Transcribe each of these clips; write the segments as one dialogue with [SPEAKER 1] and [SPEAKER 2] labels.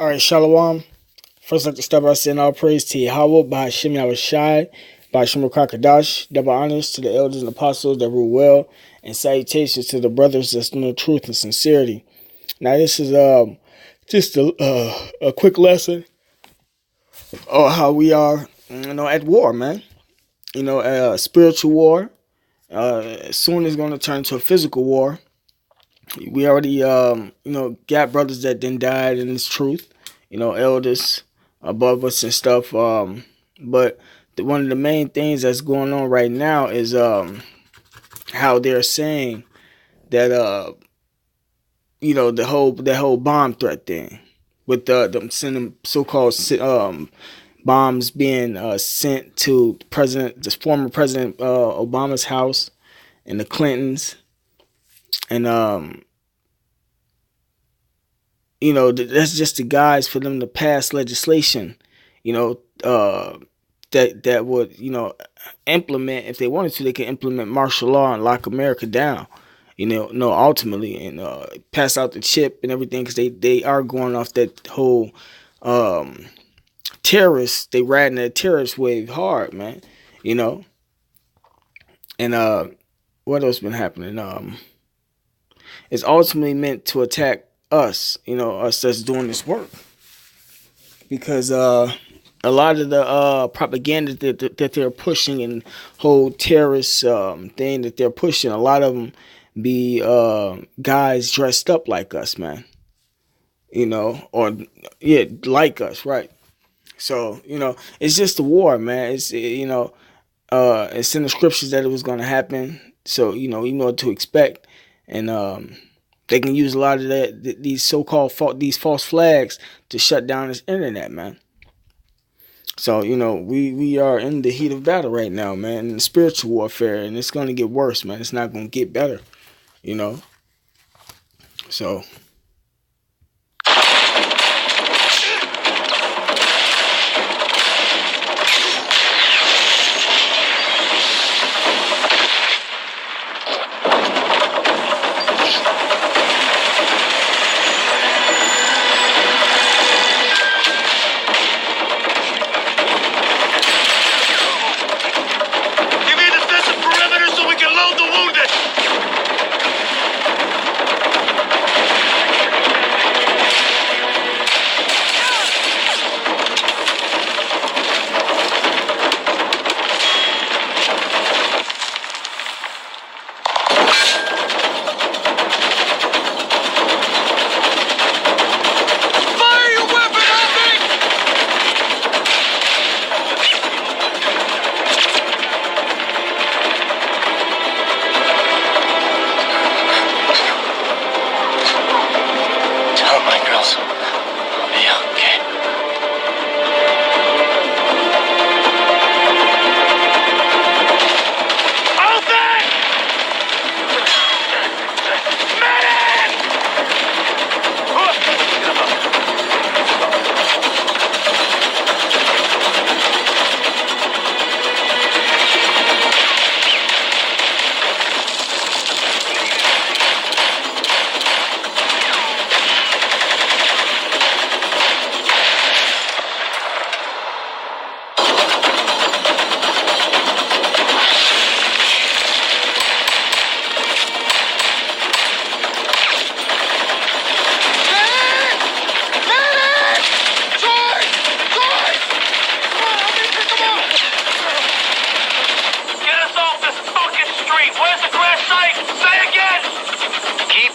[SPEAKER 1] All right, Shalom. First, I'd like to start by saying all praise to Yahweh, by Hashem Yahushai, by Hashem Kakadash, double honors to the elders and apostles that rule well, and salutations to the brothers that's doing the truth and sincerity. Now, this is just a quick lesson on how we are, at war, man. Spiritual war. Soon is going to turn to a physical war. We already, got brothers that then died in this truth. Elders above us and stuff. But one of the main things that's going on right now is how they're saying that the whole bomb threat thing with them sending so-called bombs being sent to the former President Obama's house and the Clintons, and that's just the guise for them to pass legislation, that would, implement, if they wanted to, they could implement martial law and lock America down, ultimately, and pass out the chip and everything, because they are going off that whole terrorist, they riding that terrorist wave hard, man, and what else been happening? It's ultimately meant to attack us, us that's doing this work, because a lot of the propaganda that they're pushing and whole terrorist thing that they're pushing, a lot of them be guys dressed up like us, man, like us, right? So it's just a war, man. It's it's in the scriptures that it was going to happen, so you know what to expect, and they can use a lot of these so-called these false flags to shut down this internet, man. So we are in the heat of battle right now, man, in spiritual warfare, and it's going to get worse, man. It's not going to get better, so.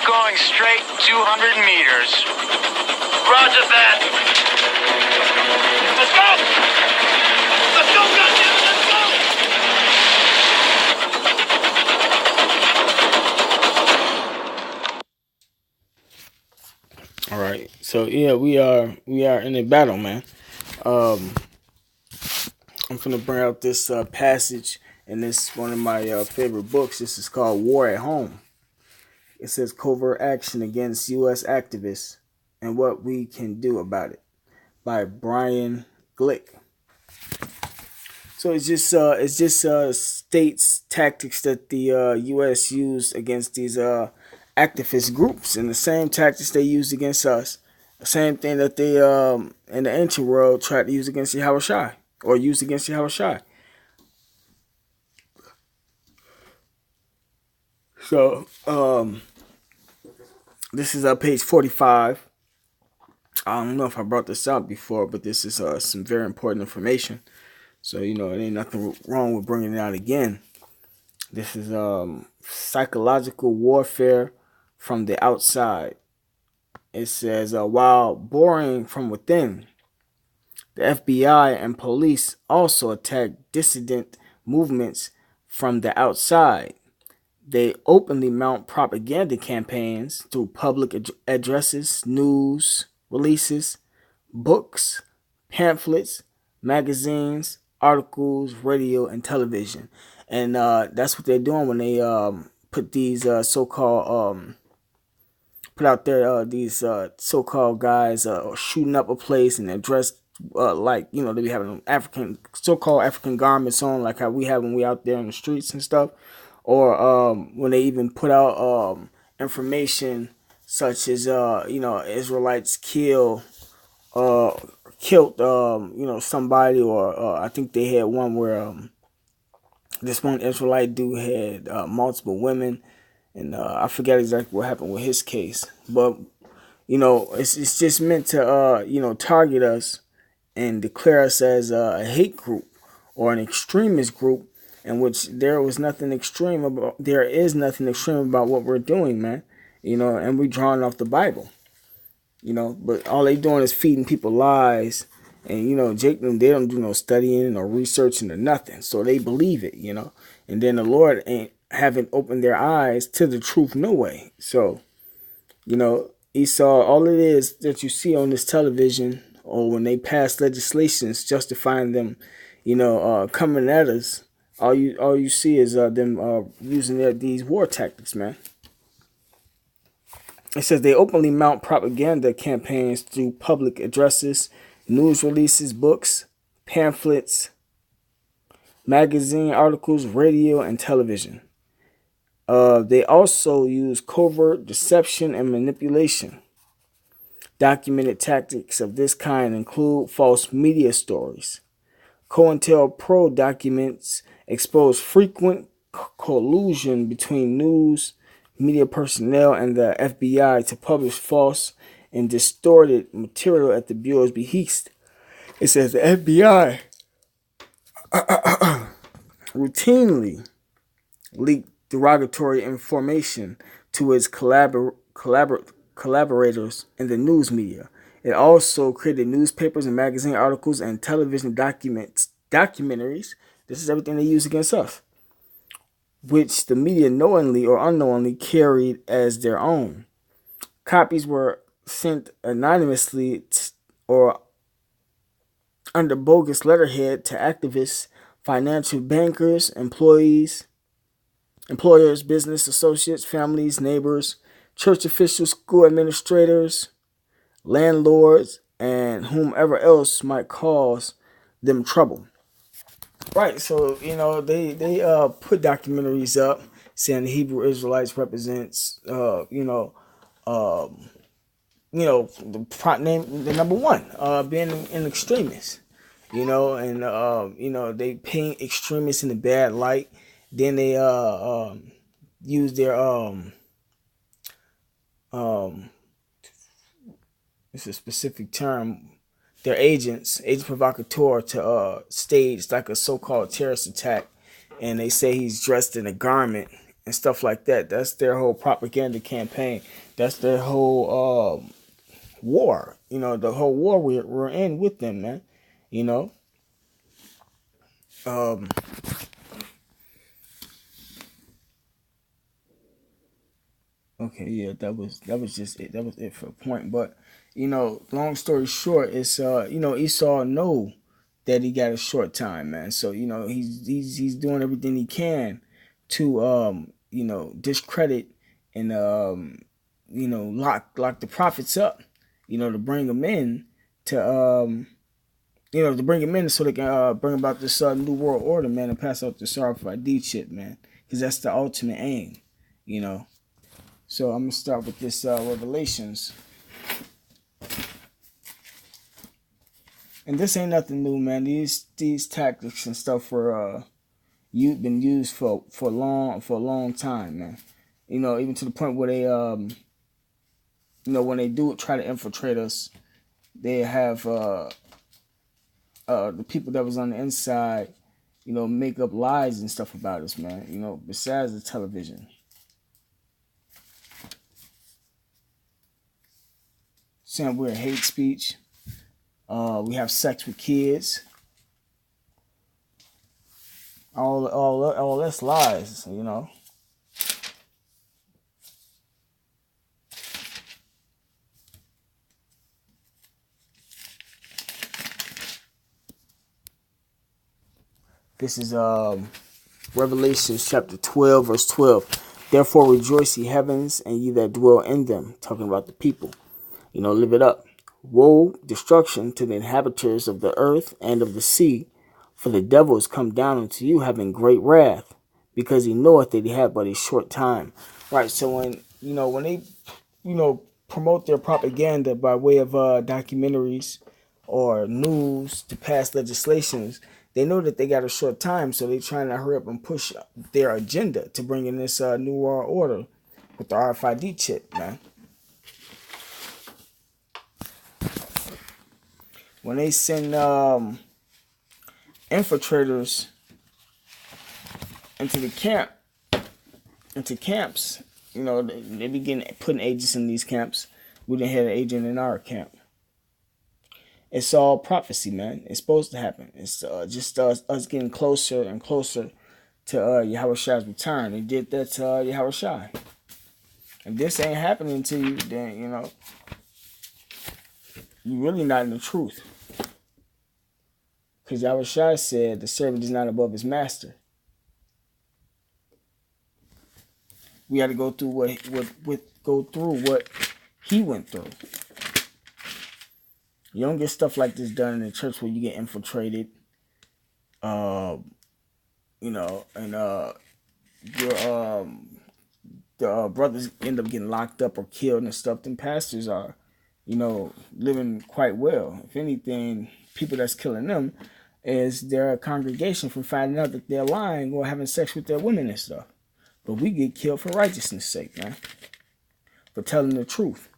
[SPEAKER 2] Going straight 200 meters. Roger that. Let's go!
[SPEAKER 1] Let's go! All right. So yeah, we are in a battle, man. I'm gonna bring out this passage, and this is one of my favorite books. This is called War at Home. It says Covert Action Against U.S. Activists and What We Can Do About It by Brian Glick. So it's just states tactics that the U.S. used against these activist groups, and the same tactics they used against us. The same thing that they in the ancient world tried to use against Yahweh Shai, or used against Yahweh Shai. So this is page 45. I don't know if I brought this out before, but this is some very important information. So it ain't nothing wrong with bringing it out again. This is psychological warfare from the outside. It says, while boring from within, the FBI and police also attack dissident movements from the outside. They openly mount propaganda campaigns through public addresses, news releases, books, pamphlets, magazines, articles, radio, and television. And that's what they're doing when they put these so-called put out there these so-called guys shooting up a place, and they're dressed like they be having African so-called African garments on, like how we have when we out there in the streets and stuff, or when they even put out information such as Israelites killed somebody, or I think they had one where this one Israelite dude had multiple women, and I forget exactly what happened with his case, but it's just meant to target us and declare us as a hate group or an extremist group, in which there is nothing extreme about what we're doing, man. And we drawing off the Bible. But all they doing is feeding people lies, and Jake them, they don't do no studying or researching or nothing, so they believe it, and then the Lord haven't opened their eyes to the truth no way. So Esau, all it is that you see on this television, or when they pass legislations justifying them, coming at us, all you see is them using these war tactics, man. It says they openly mount propaganda campaigns through public addresses, news releases, books, pamphlets, magazine articles, radio, and television. They also use covert deception and manipulation. Documented tactics of this kind include false media stories. COINTELPRO documents expose frequent collusion between news media personnel and the FBI to publish false and distorted material at the Bureau's behest. It says the FBI routinely leaked derogatory information to its collaborators in the news media. It also created newspapers and magazine articles and television documentaries. This is everything they use against us, which the media knowingly or unknowingly carried as their own. Copies were sent anonymously or under bogus letterhead to activists, financial bankers, employers, business associates, families, neighbors, church officials, school administrators, landlords, and whomever else might cause them trouble. Right, so they put documentaries up saying the Hebrew Israelites represents the the number one being an extremist, and they paint extremists in a bad light. Then they use their it's a specific term, their agent provocateur, to stage like a so-called terrorist attack, and they say he's dressed in a garment and stuff like that. That's their whole propaganda campaign. That's their whole war. The whole war we're in with them, man. Okay, yeah, that was just it. That was it for a point. But long story short, it's Esau know that he got a short time, man. So he's doing everything he can to discredit and lock the prophets up, to bring them in so they can bring about this new world order, man, and pass out the Sarfadid shit, man, because that's the ultimate aim. So I'm gonna start with this Revelations. And this ain't nothing new, man. These tactics and stuff were been used for a long time, man. Even to the point where they when they do try to infiltrate us, they have the people that was on the inside, make up lies and stuff about us, man. Besides the television. Saying we're hate speech. We have sex with kids. All that's lies. This is Revelation chapter 12, verse 12. Therefore rejoice, ye heavens, and ye that dwell in them. Talking about the people. Live it up. Woe, destruction to the inhabitants of the earth and of the sea, for the devil is come down unto you having great wrath, because he knoweth that he hath but a short time. Right, so when they, promote their propaganda by way of documentaries or news to pass legislations, they know that they got a short time, so they're trying to hurry up and push their agenda to bring in this new world order with the RFID chip, man. When they send infiltrators into camps, they begin putting agents in these camps. We didn't have an agent in our camp. It's all prophecy, man. It's supposed to happen. It's just us getting closer and closer to Yahweh Shai's return. They did that to Yahweh Shai. If this ain't happening to you, then, you're really not in the truth. Because Yahweh Shai said the servant is not above his master. We had to go through what he went through. You don't get stuff like this done in the church where you get infiltrated, and your the brothers end up getting locked up or killed and stuff. Then pastors are, living quite well. If anything, people that's killing them is their congregation from finding out that they're lying or having sex with their women and stuff. But we get killed for righteousness' sake, man. For telling the truth.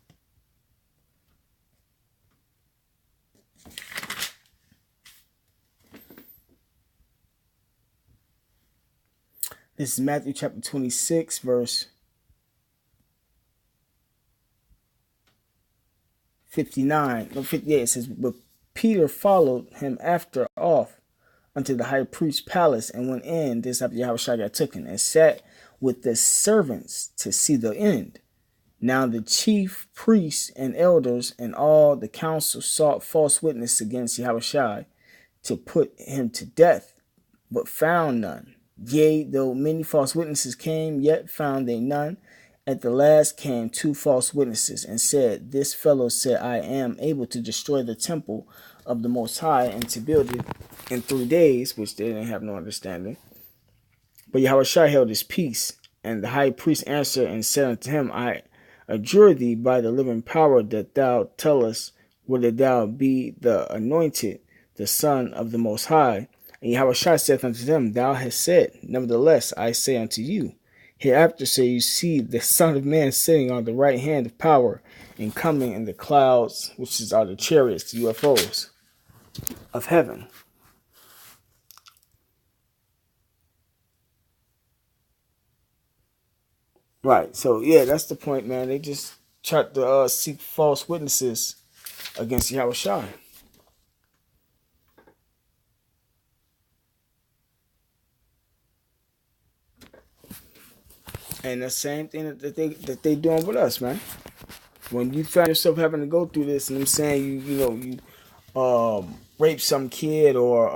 [SPEAKER 1] This is Matthew chapter 26, verse 59. No, 58. It says, but Peter followed him after off unto the high priest's palace, and went in, this after Yahushua got taken, and sat with the servants to see the end. Now the chief priests and elders and all the council sought false witness against Yahushua to put him to death, but found none. Yea, though many false witnesses came, yet found they none. At the last came two false witnesses, and said, this fellow said, I am able to destroy the temple of the Most High, and to build it in 3 days, which they didn't have no understanding. But Yahushua held his peace, and the high priest answered and said unto him, I adjure thee by the living power that thou tell us whether thou be the anointed, the Son of the Most High. And Yahushua saith unto them, thou hast said, nevertheless I say unto you, hereafter shall you see the Son of Man sitting on the right hand of power, and coming in the clouds, which are the chariots, the UFOs of heaven. Right, so yeah, that's the point, man. They just tried to seek false witnesses against Yahushua. And the same thing that they doing with us, man. When you find yourself having to go through this, and I'm saying you rape some kid, or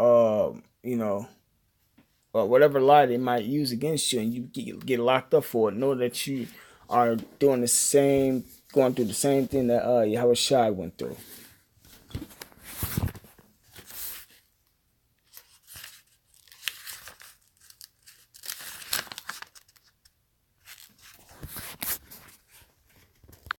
[SPEAKER 1] or whatever lie they might use against you, and you get locked up for it, know that you are going through the same thing that Yahushua went through.